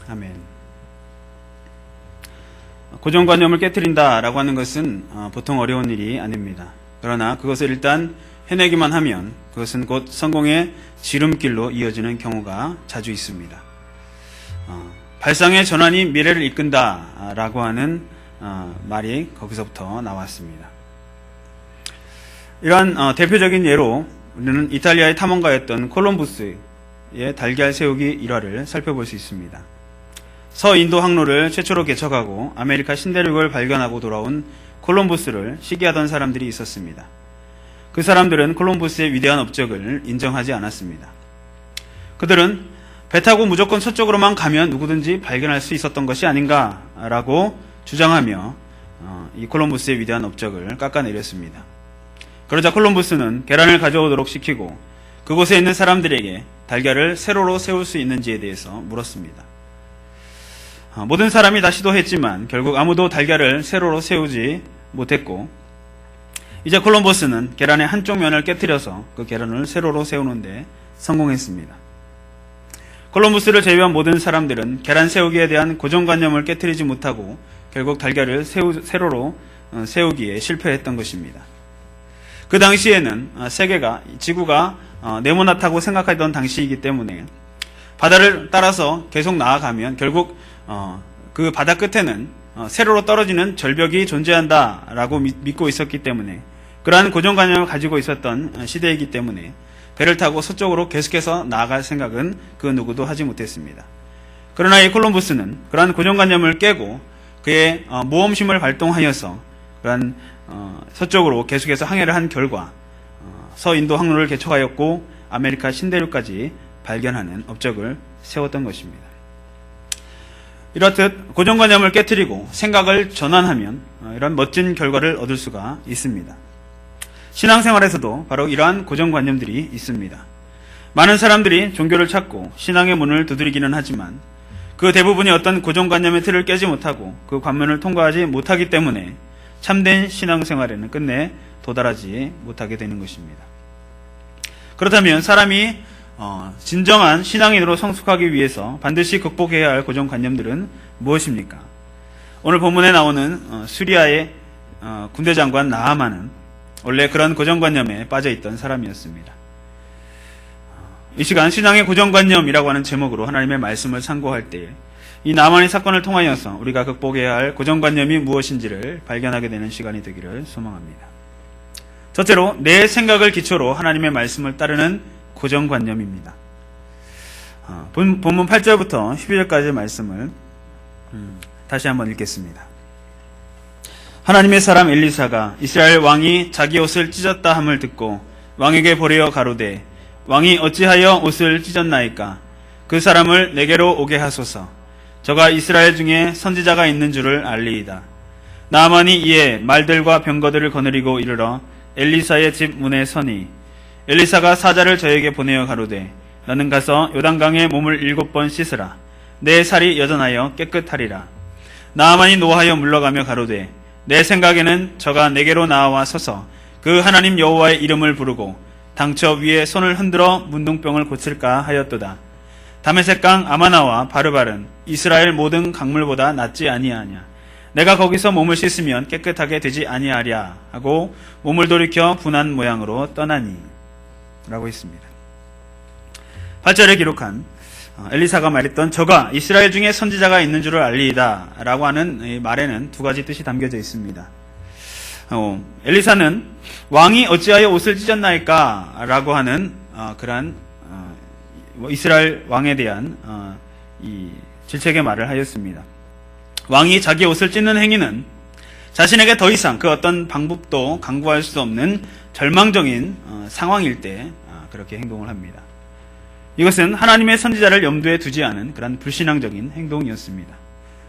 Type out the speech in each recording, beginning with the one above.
아멘. 고정관념을 깨트린다라고 하는 것은 보통 어려운 일이 아닙니다. 그러나 그것을 일단 해내기만 하면 그것은 곧 성공의 지름길로 이어지는 경우가 자주 있습니다. 발상의 전환이 미래를 이끈다라고 하는 말이 거기서부터 나왔습니다. 이러한 대표적인 예로 우리는 이탈리아의 탐험가였던 콜럼부스의 달걀 세우기 일화를 살펴볼 수 있습니다. 서인도 항로를 최초로 개척하고 아메리카 신대륙을 발견하고 돌아온 콜럼부스를 시기하던 사람들이 있었습니다. 그 사람들은 콜럼부스의 위대한 업적을 인정하지 않았습니다. 그들은 배 타고 무조건 서쪽으로만 가면 누구든지 발견할 수 있었던 것이 아닌가라고 주장하며 이 콜럼부스의 위대한 업적을 깎아내렸습니다. 그러자 콜럼부스는 계란을 가져오도록 시키고 그곳에 있는 사람들에게 달걀을 세로로 세울 수 있는지에 대해서 물었습니다. 모든 사람이 다 시도했지만 결국 아무도 달걀을 세로로 세우지 못했고 이제 콜럼버스는 계란의 한쪽 면을 깨뜨려서 그 계란을 세로로 세우는데 성공했습니다. 콜럼버스를 제외한 모든 사람들은 계란 세우기에 대한 고정관념을 깨뜨리지 못하고 결국 달걀을 세로로 세우기에 실패했던 것입니다. 그 당시에는 지구가 네모나다고 생각하던 당시이기 때문에 바다를 따라서 계속 나아가면 결국 그 바다 끝에는 세로로 떨어지는 절벽이 존재한다라고 믿고 있었기 때문에 그러한 고정관념을 가지고 있었던 시대이기 때문에 배를 타고 서쪽으로 계속해서 나아갈 생각은 그 누구도 하지 못했습니다. 그러나 이 콜럼부스는 그러한 고정관념을 깨고 그의 모험심을 발동하여서 그러한 서쪽으로 계속해서 항해를 한 결과 서인도 항로를 개척하였고 아메리카 신대륙까지 발견하는 업적을 세웠던 것입니다. 이렇듯 고정관념을 깨뜨리고 생각을 전환하면 이런 멋진 결과를 얻을 수가 있습니다. 신앙생활에서도 바로 이러한 고정관념들이 있습니다. 많은 사람들이 종교를 찾고 신앙의 문을 두드리기는 하지만 그 대부분이 어떤 고정관념의 틀을 깨지 못하고 그 관문을 통과하지 못하기 때문에 참된 신앙생활에는 끝내 도달하지 못하게 되는 것입니다. 그렇다면 사람이 진정한 신앙인으로 성숙하기 위해서 반드시 극복해야 할 고정관념들은 무엇입니까? 오늘 본문에 나오는 수리아의 군대 장관 나아만은 원래 그런 고정관념에 빠져있던 사람이었습니다. 이 시간 신앙의 고정관념이라고 하는 제목으로 하나님의 말씀을 상고할 때 이 나아만의 사건을 통하여서 우리가 극복해야 할 고정관념이 무엇인지를 발견하게 되는 시간이 되기를 소망합니다. 첫째로 내 생각을 기초로 하나님의 말씀을 따르는 고정관념입니다. 본문 8절부터 12절까지의 말씀을 다시 한번 읽겠습니다. 하나님의 사람 엘리사가 이스라엘 왕이 자기 옷을 찢었다 함을 듣고 왕에게 보내어 가로되 왕이 어찌하여 옷을 찢었나이까? 그 사람을 내게로 오게 하소서. 저가 이스라엘 중에 선지자가 있는 줄을 알리이다. 나아만이 이에 말들과 병거들을 거느리고 이르러 엘리사의 집 문에 서니 엘리사가 사자를 저에게 보내어 가로되 너는 가서 요단강에 몸을 7번 씻으라. 내 살이 여전하여 깨끗하리라. 나아만이 노하여 물러가며 가로되 내 생각에는 저가 내게로 나와 서서 그 하나님 여호와의 이름을 부르고 당처 위에 손을 흔들어 문둥병을 고칠까 하였도다. 다메섹강 아마나와 바르발은 이스라엘 모든 강물보다 낫지 아니하냐. 내가 거기서 몸을 씻으면 깨끗하게 되지 아니하랴 하고 몸을 돌이켜 분한 모양으로 떠나니 라고 했습니다. 8절에 기록한 엘리사가 말했던 저가 이스라엘 중에 선지자가 있는 줄을 알리이다 라고 하는 이 말에는 두 가지 뜻이 담겨져 있습니다. 엘리사는 왕이 어찌하여 옷을 찢었나이까 라고 하는 그러한 이스라엘 왕에 대한 이 질책의 말을 하였습니다. 왕이 자기 옷을 찢는 행위는 자신에게 더 이상 그 어떤 방법도 강구할 수 없는 절망적인 상황일 때 그렇게 행동을 합니다. 이것은 하나님의 선지자를 염두에 두지 않은 그런 불신앙적인 행동이었습니다.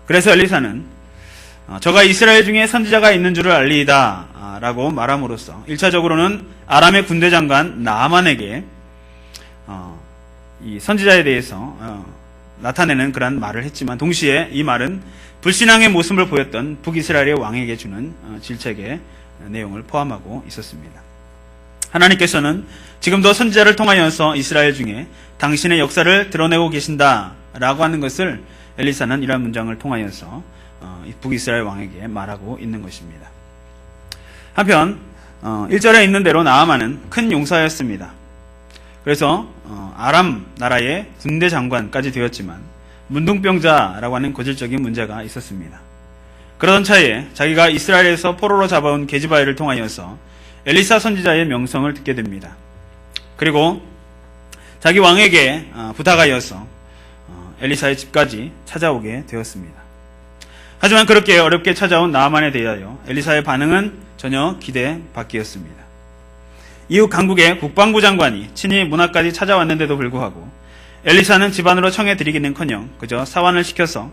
그래서 엘리사는 저가 이스라엘 중에 선지자가 있는 줄을 알리이다 라고 말함으로써 1차적으로는 아람의 군대 장관 나아만에게 이 선지자에 대해서 나타내는 그런 말을 했지만 동시에 이 말은 불신앙의 모습을 보였던 북이스라엘의 왕에게 주는 질책의 내용을 포함하고 있었습니다. 하나님께서는 지금도 선지자를 통하여서 이스라엘 중에 당신의 역사를 드러내고 계신다 라고 하는 것을 엘리사는 이러한 문장을 통하여서 북이스라엘 왕에게 말하고 있는 것입니다. 한편 1절에 있는 대로 나아만은 큰 용사였습니다. 그래서 아람 나라의 군대 장관까지 되었지만 문둥병자라고 하는 고질적인 문제가 있었습니다. 그러던 차에 자기가 이스라엘에서 포로로 잡아온 게지바엘을 통하여서 엘리사 선지자의 명성을 듣게 됩니다. 그리고 자기 왕에게 부탁하여서 엘리사의 집까지 찾아오게 되었습니다. 하지만 그렇게 어렵게 찾아온 나아만에 대하여 엘리사의 반응은 전혀 기대 밖이었습니다. 이후 강국의 국방부 장관이 친히 문 앞까지 찾아왔는데도 불구하고 엘리사는 집안으로 청해드리기는커녕 그저 사환을 시켜서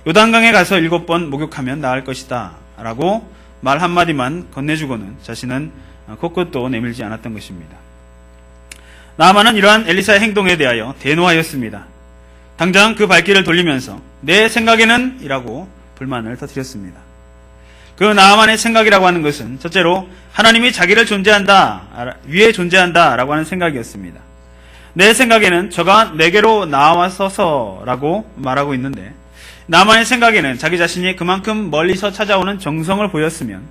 요단강에 가서 7번 목욕하면 나을 것이다 라고 말 한마디만 건네주고는 자신은 코끝도 내밀지 않았던 것입니다. 나아만은 이러한 엘리사의 행동에 대하여 대노하였습니다. 당장 그 발길을 돌리면서 내 생각에는 이라고 불만을 터뜨렸습니다. 그 나아만의 생각이라고 하는 것은 첫째로 하나님이 자기를 위에 존재한다 라고 하는 생각이었습니다. 내 생각에는 저가 내게로 나와서라고 말하고 있는데 나아만의 생각에는 자기 자신이 그만큼 멀리서 찾아오는 정성을 보였으면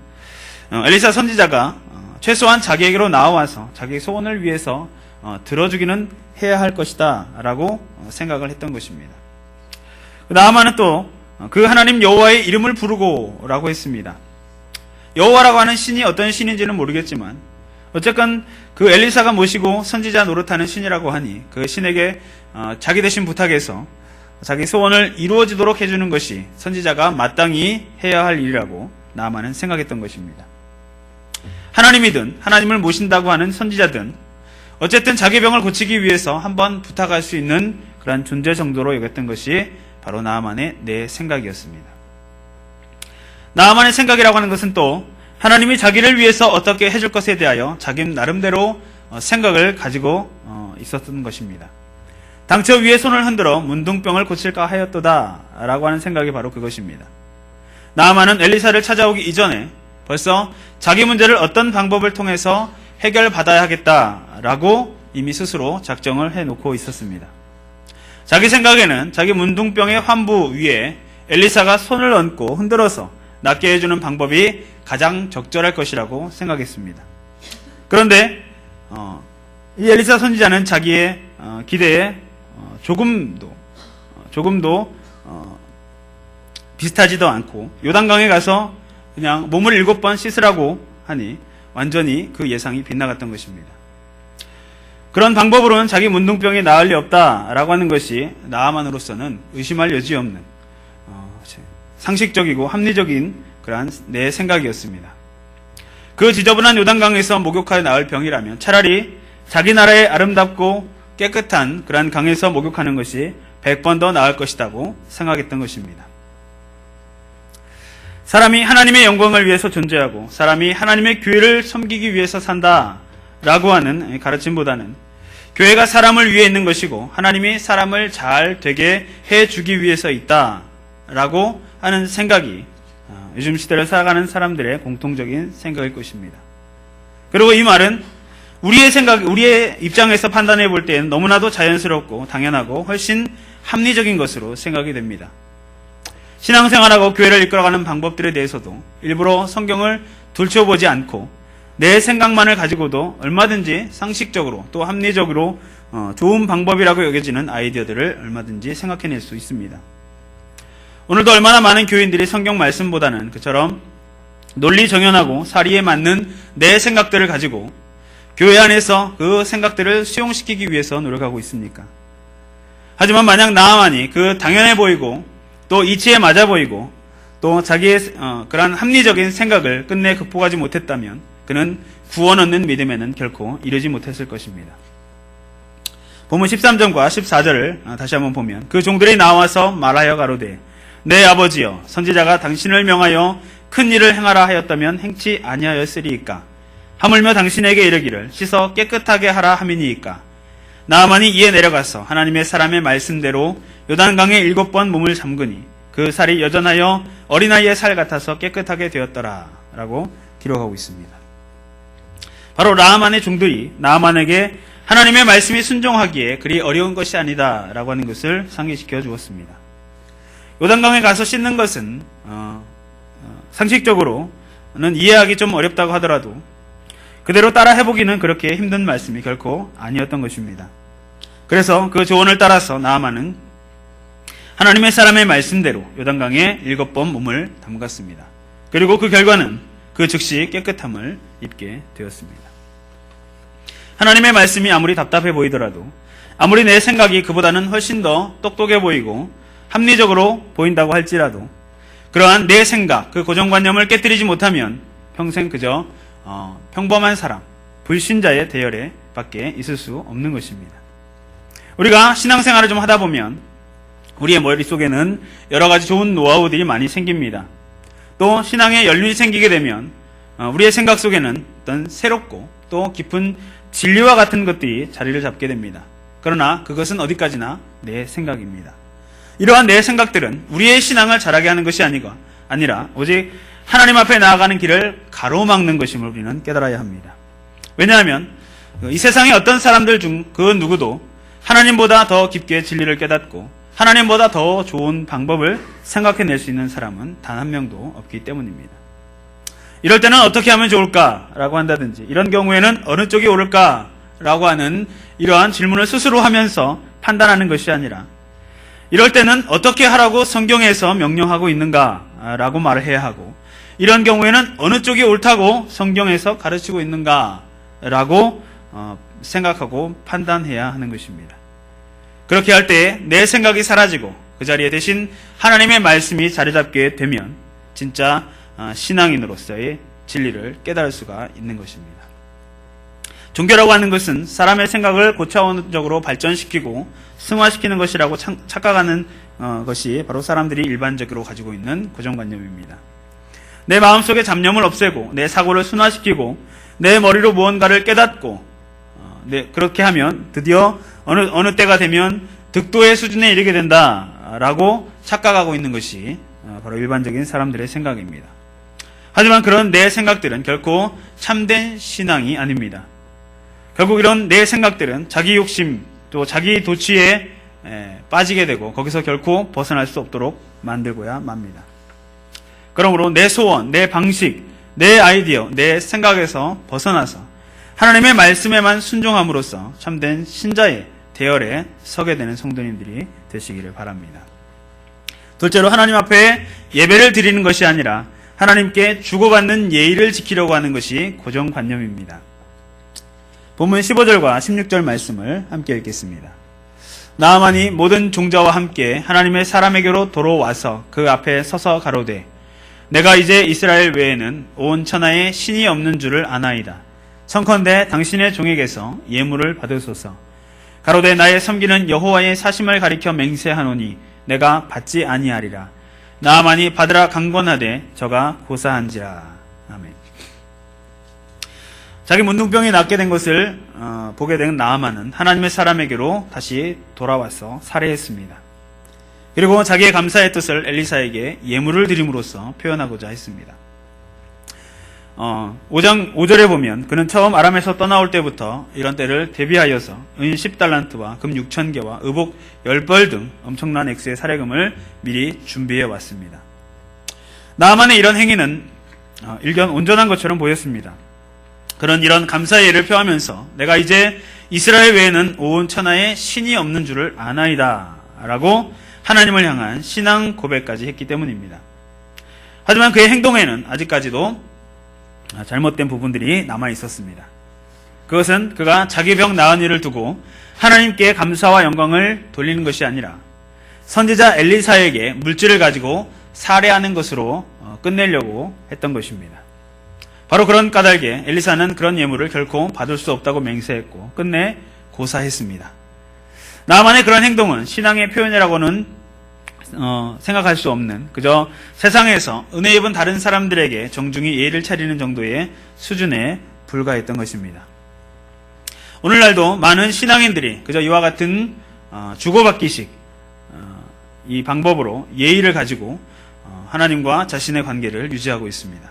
엘리사 선지자가 최소한 자기에게로 나와서 자기 소원을 위해서 들어주기는 해야 할 것이다 라고 생각을 했던 것입니다. 나아만은 또 그 하나님 여호와의 이름을 부르고 라고 했습니다. 여호와라고 하는 신이 어떤 신인지는 모르겠지만 어쨌건 그 엘리사가 모시고 선지자 노릇하는 신이라고 하니 그 신에게 자기 대신 부탁해서 자기 소원을 이루어지도록 해주는 것이 선지자가 마땅히 해야 할 일이라고 나아만은 생각했던 것입니다. 하나님이든 하나님을 모신다고 하는 선지자든 어쨌든 자기 병을 고치기 위해서 한번 부탁할 수 있는 그런 존재 정도로 여겼던 것이 바로 나아만의 내 생각이었습니다. 나아만의 생각이라고 하는 것은 또 하나님이 자기를 위해서 어떻게 해줄 것에 대하여 자기 나름대로 생각을 가지고 있었던 것입니다. 당처 위에 손을 흔들어 문둥병을 고칠까 하였도다 라고 하는 생각이 바로 그것입니다. 나아만은 엘리사를 찾아오기 이전에 벌써 자기 문제를 어떤 방법을 통해서 해결받아야 하겠다라고 이미 스스로 작정을 해놓고 있었습니다. 자기 생각에는 자기 문둥병의 환부 위에 엘리사가 손을 얹고 흔들어서 낫게 해주는 방법이 가장 적절할 것이라고 생각했습니다. 그런데 이 엘리사 선지자는 자기의 기대에 조금도 비슷하지도 않고 요단강에 가서 그냥 몸을 7번 씻으라고 하니 완전히 그 예상이 빗나갔던 것입니다. 그런 방법으로는 자기 문둥병이 나을 리 없다라고 하는 것이 나아만으로서는 의심할 여지 없는 상식적이고 합리적인 그러한 내 생각이었습니다. 그 지저분한 요단강에서 목욕하여 나을 병이라면 차라리 자기 나라의 아름답고 깨끗한 그러한 강에서 목욕하는 것이 100번 더 나을 것이라고 생각했던 것입니다. 사람이 하나님의 영광을 위해서 존재하고 사람이 하나님의 교회를 섬기기 위해서 산다라고 하는 가르침보다는 교회가 사람을 위해 있는 것이고 하나님이 사람을 잘 되게 해주기 위해서 있다라고 하는 생각이 요즘 시대를 살아가는 사람들의 공통적인 생각일 것입니다. 그리고 이 말은 우리의 입장에서 판단해 볼 때는 너무나도 자연스럽고 당연하고 훨씬 합리적인 것으로 생각이 됩니다. 신앙생활하고 교회를 이끌어가는 방법들에 대해서도 일부러 성경을 둘러보지 않고 내 생각만을 가지고도 얼마든지 상식적으로 또 합리적으로 좋은 방법이라고 여겨지는 아이디어들을 얼마든지 생각해낼 수 있습니다. 오늘도 얼마나 많은 교인들이 성경 말씀보다는 그처럼 논리 정연하고 사리에 맞는 내 생각들을 가지고 교회 안에서 그 생각들을 수용시키기 위해서 노력하고 있습니까? 하지만 만약 나아만이 그 당연해 보이고 또 이치에 맞아 보이고 또 자기의 그러한 합리적인 생각을 끝내 극복하지 못했다면 그는 구원 얻는 믿음에는 결코 이르지 못했을 것입니다. 본문 13절과 14절을 다시 한번 보면 그 종들이 나와서 말하여 가로되 내 아버지여 선지자가 당신을 명하여 큰 일을 행하라 하였다면 행치 아니하였으리이까 하물며 당신에게 이르기를 씻어 깨끗하게 하라 함이니이까 나아만이 이에 내려가서 하나님의 사람의 말씀대로 요단강에 7번 몸을 잠그니 그 살이 여전하여 어린아이의 살 같아서 깨끗하게 되었더라 라고 기록하고 있습니다. 바로 나아만의 종들이 나아만에게 하나님의 말씀이 순종하기에 그리 어려운 것이 아니다 라고 하는 것을 상기시켜 주었습니다. 요단강에 가서 씻는 것은 상식적으로는 이해하기 좀 어렵다고 하더라도 그대로 따라 해보기는 그렇게 힘든 말씀이 결코 아니었던 것입니다. 그래서 그 조언을 따라서 나아만은 하나님의 사람의 말씀대로 요단강에 7번 몸을 담갔습니다. 그리고 그 결과는 그 즉시 깨끗함을 입게 되었습니다. 하나님의 말씀이 아무리 답답해 보이더라도, 아무리 내 생각이 그보다는 훨씬 더 똑똑해 보이고 합리적으로 보인다고 할지라도 그러한 내 생각, 그 고정관념을 깨뜨리지 못하면 평생 그저 평범한 사람, 불신자의 대열에 밖에 있을 수 없는 것입니다. 우리가 신앙생활을 좀 하다 보면 우리의 머릿속에는 여러 가지 좋은 노하우들이 많이 생깁니다. 또 신앙에 연륜이 생기게 되면 우리의 생각 속에는 어떤 새롭고 또 깊은 진리와 같은 것들이 자리를 잡게 됩니다. 그러나 그것은 어디까지나 내 생각입니다. 이러한 내 생각들은 우리의 신앙을 자라게 하는 것이 아니라 오직 하나님 앞에 나아가는 길을 가로막는 것임을 우리는 깨달아야 합니다. 왜냐하면 이 세상의 어떤 사람들 중 그 누구도 하나님보다 더 깊게 진리를 깨닫고 하나님보다 더 좋은 방법을 생각해낼 수 있는 사람은 단 한 명도 없기 때문입니다. 이럴 때는 어떻게 하면 좋을까라고 한다든지, 이런 경우에는 어느 쪽이 옳을까라고 하는 이러한 질문을 스스로 하면서 판단하는 것이 아니라, 이럴 때는 어떻게 하라고 성경에서 명령하고 있는가라고 말을 해야 하고, 이런 경우에는 어느 쪽이 옳다고 성경에서 가르치고 있는가라고 생각하고 판단해야 하는 것입니다. 그렇게 할 때 내 생각이 사라지고 그 자리에 대신 하나님의 말씀이 자리 잡게 되면 진짜 신앙인으로서의 진리를 깨달을 수가 있는 것입니다. 종교라고 하는 것은 사람의 생각을 고차원적으로 발전시키고 승화시키는 것이라고 착각하는 것이 바로 사람들이 일반적으로 가지고 있는 고정관념입니다. 내 마음속의 잡념을 없애고 내 사고를 순화시키고 내 머리로 무언가를 깨닫고 그렇게 하면 드디어 어느 때가 되면 득도의 수준에 이르게 된다라고 착각하고 있는 것이 바로 일반적인 사람들의 생각입니다. 하지만 그런 내 생각들은 결코 참된 신앙이 아닙니다. 결국 이런 내 생각들은 자기 욕심 또 자기 도취에 빠지게 되고 거기서 결코 벗어날 수 없도록 만들고야 맙니다. 그러므로 내 소원, 내 방식, 내 아이디어, 내 생각에서 벗어나서 하나님의 말씀에만 순종함으로써 참된 신자의 대열에 서게 되는 성도님들이 되시기를 바랍니다. 둘째로 하나님 앞에 예배를 드리는 것이 아니라 하나님께 주고받는 예의를 지키려고 하는 것이 고정관념입니다. 본문 15절과 16절 말씀을 함께 읽겠습니다. 나아만이 모든 종자와 함께 하나님의 사람에게로 돌아와서 그 앞에 서서 가로되 내가 이제 이스라엘 외에는 온 천하에 신이 없는 줄을 아나이다. 청컨대 당신의 종에게서 예물을 받으소서. 가로되 나의 섬기는 여호와의 사심을 가리켜 맹세하노니 내가 받지 아니하리라. 나아만이 받으라 강권하되 저가 고사한지라. 아멘. 자기 문둥병이 낫게 된 것을 보게 된 나아만은 하나님의 사람에게로 다시 돌아와서 살해했습니다. 그리고 자기의 감사의 뜻을 엘리사에게 예물을 드림으로써 표현하고자 했습니다. 5장 5절에 보면 그는 처음 아람에서 떠나올 때부터 이런 때를 대비하여서 은 10달란트와 금 6,000개와 의복 10벌 등 엄청난 액수의 살해금을 미리 준비해 왔습니다. 나아만의 이런 행위는 일견 온전한 것처럼 보였습니다. 그는 이런 감사의 예를 표하면서 내가 이제 이스라엘 외에는 온 천하에 신이 없는 줄을 아나이다 라고 하나님을 향한 신앙 고백까지 했기 때문입니다. 하지만 그의 행동에는 아직까지도 잘못된 부분들이 남아 있었습니다. 그것은 그가 자기 병 나은 일을 두고 하나님께 감사와 영광을 돌리는 것이 아니라 선지자 엘리사에게 물질을 가지고 살해하는 것으로 끝내려고 했던 것입니다. 바로 그런 까닭에 엘리사는 그런 예물을 결코 받을 수 없다고 맹세했고 끝내 고사했습니다. 나만의 그런 행동은 신앙의 표현이라고는 생각할 수 없는 그저 세상에서 은혜 입은 다른 사람들에게 정중히 예의를 차리는 정도의 수준에 불과했던 것입니다. 오늘날도 많은 신앙인들이 그저 이와 같은 주고받기식 이 방법으로 예의를 가지고 하나님과 자신의 관계를 유지하고 있습니다.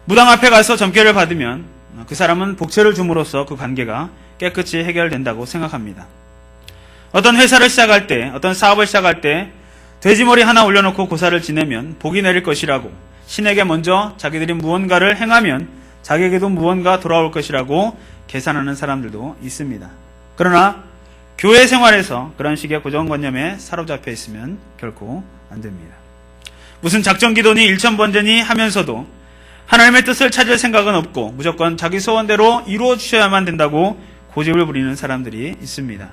무당 앞에 가서 점괘를 받으면 그 사람은 복채를 줌으로써 그 관계가 깨끗이 해결된다고 생각합니다. 어떤 회사를 시작할 때, 어떤 사업을 시작할 때 돼지머리 하나 올려놓고 고사를 지내면 복이 내릴 것이라고, 신에게 먼저 자기들이 무언가를 행하면 자기에게도 무언가 돌아올 것이라고 계산하는 사람들도 있습니다. 그러나 교회 생활에서 그런 식의 고정관념에 사로잡혀 있으면 결코 안 됩니다. 무슨 작전기도니 일천번제니 하면서도 하나님의 뜻을 찾을 생각은 없고 무조건 자기 소원대로 이루어 주셔야만 된다고 고집을 부리는 사람들이 있습니다.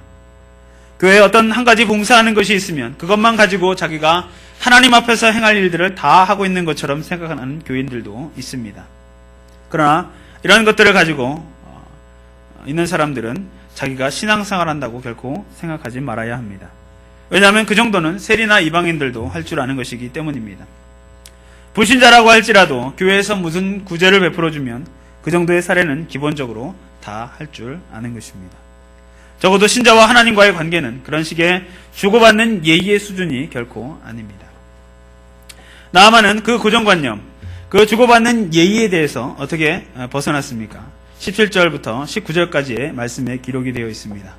교회에 어떤 한 가지 봉사하는 것이 있으면 그것만 가지고 자기가 하나님 앞에서 행할 일들을 다 하고 있는 것처럼 생각하는 교인들도 있습니다. 그러나 이런 것들을 가지고 있는 사람들은 자기가 신앙생활 한다고 결코 생각하지 말아야 합니다. 왜냐하면 그 정도는 세리나 이방인들도 할 줄 아는 것이기 때문입니다. 불신자라고 할지라도 교회에서 무슨 구제를 베풀어주면 그 정도의 사례는 기본적으로 다 할 줄 아는 것입니다. 적어도 신자와 하나님과의 관계는 그런 식의 주고받는 예의의 수준이 결코 아닙니다. 나아만은 그 고정관념, 그 주고받는 예의에 대해서 어떻게 벗어났습니까? 17절부터 19절까지의 말씀에 기록이 되어 있습니다.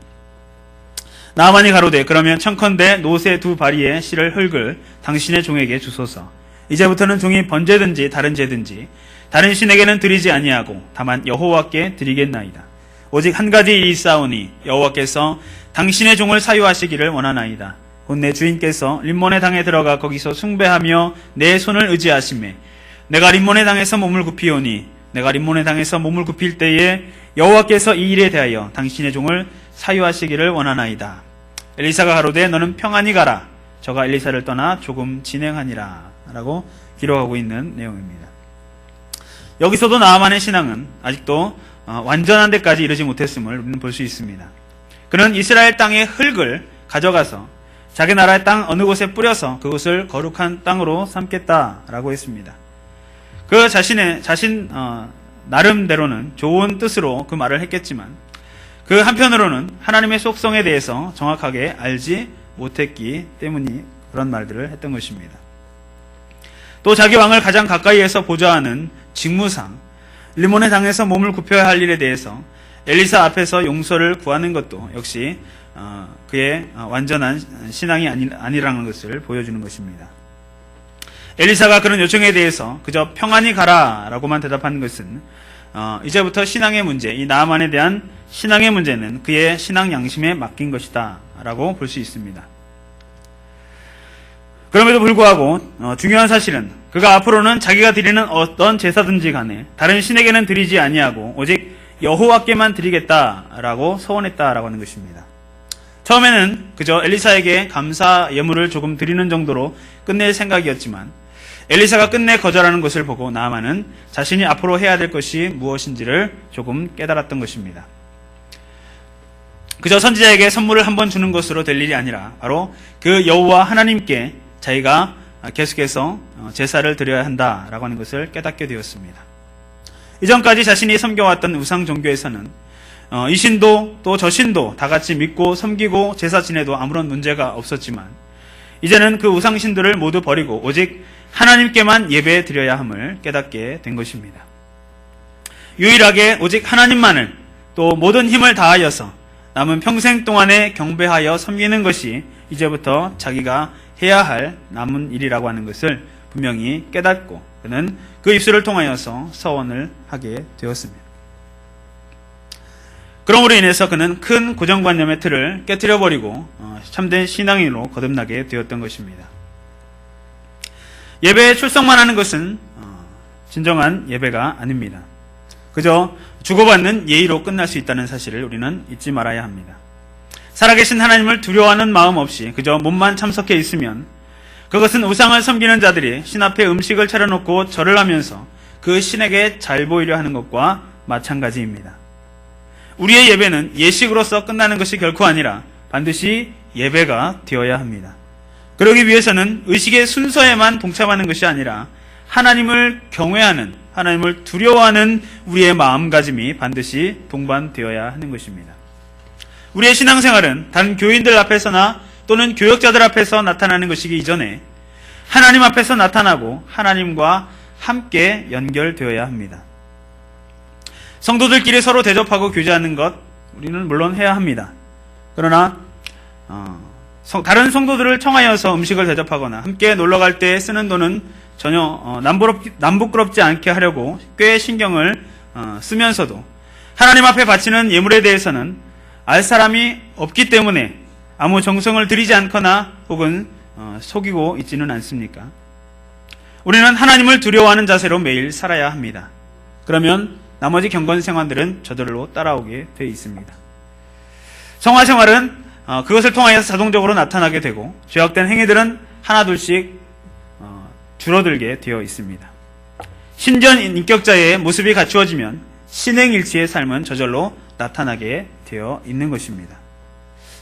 나아만이 가로되 그러면 청컨대 노새 두 바리에 실을 흙을 당신의 종에게 주소서. 이제부터는 종이 번제든지 다른 제든지 다른 신에게는 드리지 아니하고 다만 여호와께 드리겠나이다. 오직 한 가지 일이 있사오니 여호와께서 당신의 종을 사유하시기를 원하나이다. 곧 내 주인께서 림몬의 당에 들어가 거기서 숭배하며 내 손을 의지하시매 내가 림몬의 당에서 몸을 굽히오니 내가 림몬의 당에서 몸을 굽힐 때에 여호와께서 이 일에 대하여 당신의 종을 사유하시기를 원하나이다. 엘리사가 가로되 너는 평안히 가라. 저가 엘리사를 떠나 조금 진행하니라 라고 기록하고 있는 내용입니다. 여기서도 나아만의 신앙은 아직도 완전한 데까지 이르지 못했음을 우리는 볼 수 있습니다. 그는 이스라엘 땅의 흙을 가져가서 자기 나라의 땅 어느 곳에 뿌려서 그곳을 거룩한 땅으로 삼겠다라고 했습니다. 그 자신 나름대로는 좋은 뜻으로 그 말을 했겠지만 그 한편으로는 하나님의 속성에 대해서 정확하게 알지 못했기 때문이 그런 말들을 했던 것입니다. 또 자기 왕을 가장 가까이에서 보좌하는 직무상 림몬의 당에서 몸을 굽혀야 할 일에 대해서 엘리사 앞에서 용서를 구하는 것도 역시 그의 완전한 신앙이 아니라는 것을 보여주는 것입니다. 엘리사가 그런 요청에 대해서 그저 평안히 가라 라고만 대답하는 것은 이제부터 신앙의 문제, 이 나아만에 대한 신앙의 문제는 그의 신앙 양심에 맡긴 것이다 라고 볼 수 있습니다. 그럼에도 불구하고 중요한 사실은 그가 앞으로는 자기가 드리는 어떤 제사든지 간에 다른 신에게는 드리지 아니하고 오직 여호와께만 드리겠다라고 서원했다라고 하는 것입니다. 처음에는 그저 엘리사에게 감사 예물을 조금 드리는 정도로 끝낼 생각이었지만 엘리사가 끝내 거절하는 것을 보고 나아만은 자신이 앞으로 해야 될 것이 무엇인지를 조금 깨달았던 것입니다. 그저 선지자에게 선물을 한번 주는 것으로 될 일이 아니라 바로 그 여호와 하나님께 자기가 계속해서 제사를 드려야 한다라고 하는 것을 깨닫게 되었습니다. 이전까지 자신이 섬겨왔던 우상 종교에서는 이 신도 또 저 신도 다 같이 믿고 섬기고 제사 지내도 아무런 문제가 없었지만 이제는 그 우상 신들을 모두 버리고 오직 하나님께만 예배 드려야 함을 깨닫게 된 것입니다. 유일하게 오직 하나님만을 또 모든 힘을 다하여서 남은 평생 동안에 경배하여 섬기는 것이 이제부터 자기가 해야 할 남은 일이라고 하는 것을 분명히 깨닫고 그는 그 입술을 통하여서 서원을 하게 되었습니다. 그러므로 인해서 그는 큰 고정관념의 틀을 깨트려버리고 참된 신앙인으로 거듭나게 되었던 것입니다. 예배에 출석만 하는 것은 진정한 예배가 아닙니다. 그저 주고받는 예의로 끝날 수 있다는 사실을 우리는 잊지 말아야 합니다. 살아계신 하나님을 두려워하는 마음 없이 그저 몸만 참석해 있으면 그것은 우상을 섬기는 자들이 신 앞에 음식을 차려놓고 절을 하면서 그 신에게 잘 보이려 하는 것과 마찬가지입니다. 우리의 예배는 예식으로서 끝나는 것이 결코 아니라 반드시 예배가 되어야 합니다. 그러기 위해서는 의식의 순서에만 동참하는 것이 아니라 하나님을 경외하는, 하나님을 두려워하는 우리의 마음가짐이 반드시 동반되어야 하는 것입니다. 우리의 신앙생활은 단 교인들 앞에서나 또는 교역자들 앞에서 나타나는 것이기 이전에 하나님 앞에서 나타나고 하나님과 함께 연결되어야 합니다. 성도들끼리 서로 대접하고 교제하는 것 우리는 물론 해야 합니다. 그러나 다른 성도들을 청하여서 음식을 대접하거나 함께 놀러갈 때 쓰는 돈은 전혀 남부끄럽지 않게 하려고 꽤 신경을 쓰면서도 하나님 앞에 바치는 예물에 대해서는 알 사람이 없기 때문에 아무 정성을 들이지 않거나 혹은 속이고 있지는 않습니까? 우리는 하나님을 두려워하는 자세로 매일 살아야 합니다. 그러면 나머지 경건 생활들은 저절로 따라오게 되어 있습니다. 성화 생활은 그것을 통하여서 자동적으로 나타나게 되고 죄악된 행위들은 하나둘씩 줄어들게 되어 있습니다. 신전 인격자의 모습이 갖추어지면 신행일치의 삶은 저절로 나타나게 되어 있는 것입니다.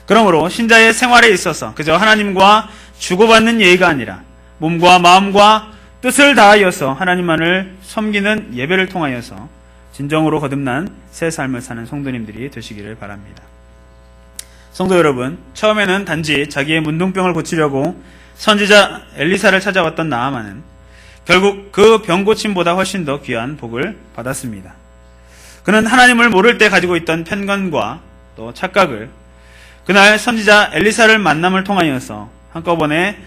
그러므로 신자의 생활에 있어서 그저 하나님과 주고받는 예의가 아니라 몸과 마음과 뜻을 다하여서 하나님만을 섬기는 예배를 통하여서 진정으로 거듭난 새 삶을 사는 성도님들이 되시기를 바랍니다. 성도 여러분, 처음에는 단지 자기의 문둥병을 고치려고 선지자 엘리사를 찾아왔던 나아만은 결국 그 병고침보다 훨씬 더 귀한 복을 받았습니다. 그는 하나님을 모를 때 가지고 있던 편견과 또 착각을 그날 선지자 엘리사를 만남을 통하여서 한꺼번에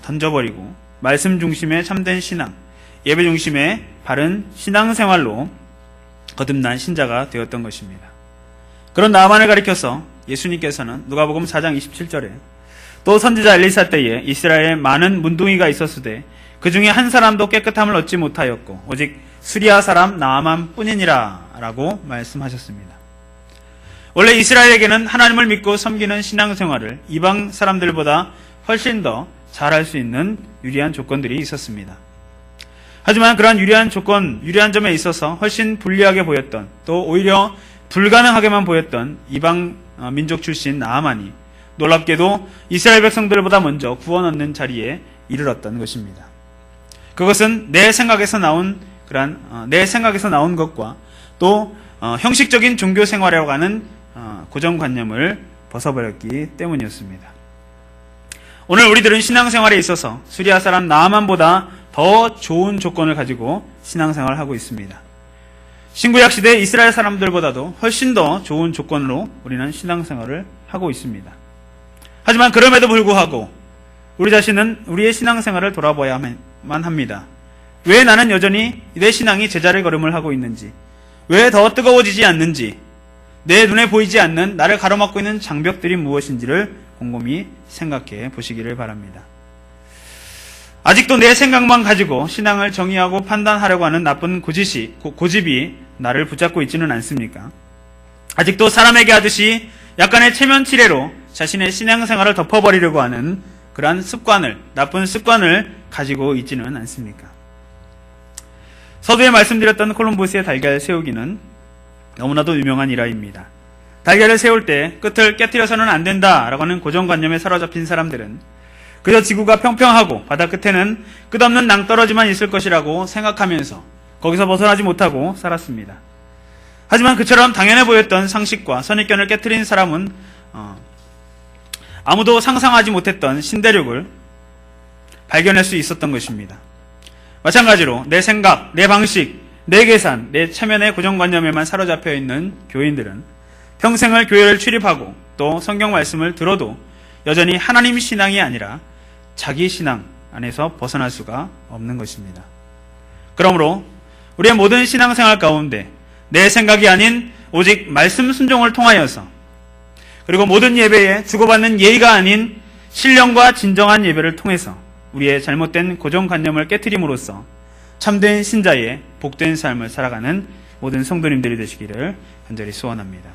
던져버리고 말씀 중심의 참된 신앙, 예배 중심의 바른 신앙생활로 거듭난 신자가 되었던 것입니다. 그런 나아만을 가리켜서 예수님께서는 누가복음 4장 27절에 또 선지자 엘리사 때에 이스라엘에 많은 문둥이가 있었으되 그 중에 한 사람도 깨끗함을 얻지 못하였고 오직 수리아 사람 나아만 뿐이니라 라고 말씀하셨습니다. 원래 이스라엘에게는 하나님을 믿고 섬기는 신앙생활을 이방 사람들보다 훨씬 더 잘할 수 있는 유리한 조건들이 있었습니다. 하지만 그러한 유리한 점에 있어서 훨씬 불리하게 보였던 또 오히려 불가능하게만 보였던 이방 민족 출신 나아만이 놀랍게도 이스라엘 백성들보다 먼저 구원 얻는 자리에 이르렀던 것입니다. 그것은 내 생각에서 나온 것과 또 형식적인 종교 생활이라고 하는 고정관념을 벗어버렸기 때문이었습니다. 오늘 우리들은 신앙생활에 있어서 수리아 사람 나아만보다 더 좋은 조건을 가지고 신앙생활을 하고 있습니다. 신구약 시대 이스라엘 사람들보다도 훨씬 더 좋은 조건으로 우리는 신앙생활을 하고 있습니다. 하지만 그럼에도 불구하고 우리 자신은 우리의 신앙생활을 돌아봐야만 합니다. 왜 나는 여전히 내 신앙이 제자리 걸음을 하고 있는지, 왜 더 뜨거워지지 않는지, 내 눈에 보이지 않는 나를 가로막고 있는 장벽들이 무엇인지를 곰곰이 생각해 보시기를 바랍니다. 아직도 내 생각만 가지고 신앙을 정의하고 판단하려고 하는 나쁜 고집이 나를 붙잡고 있지는 않습니까? 아직도 사람에게 하듯이 약간의 체면치레로 자신의 신앙생활을 덮어버리려고 하는 그러한 나쁜 습관을 가지고 있지는 않습니까? 서두에 말씀드렸던 콜럼버스의 달걀 세우기는 너무나도 유명한 일화입니다. 달걀을 세울 때 끝을 깨트려서는 안 된다라고 하는 고정관념에 사로잡힌 사람들은 그저 지구가 평평하고 바다 끝에는 끝없는 낭떠러지만 있을 것이라고 생각하면서 거기서 벗어나지 못하고 살았습니다. 하지만 그처럼 당연해 보였던 상식과 선입견을 깨트린 사람은 아무도 상상하지 못했던 신대륙을 발견할 수 있었던 것입니다. 마찬가지로 내 생각, 내 방식, 내 계산, 내 체면의 고정관념에만 사로잡혀 있는 교인들은 평생을 교회를 출입하고 또 성경 말씀을 들어도 여전히 하나님 신앙이 아니라 자기 신앙 안에서 벗어날 수가 없는 것입니다. 그러므로 우리의 모든 신앙생활 가운데 내 생각이 아닌 오직 말씀 순종을 통하여서 그리고 모든 예배에 주고받는 예의가 아닌 신령과 진정한 예배를 통해서 우리의 잘못된 고정관념을 깨트림으로써 참된 신자의 복된 삶을 살아가는 모든 성도님들이 되시기를 간절히 소원합니다.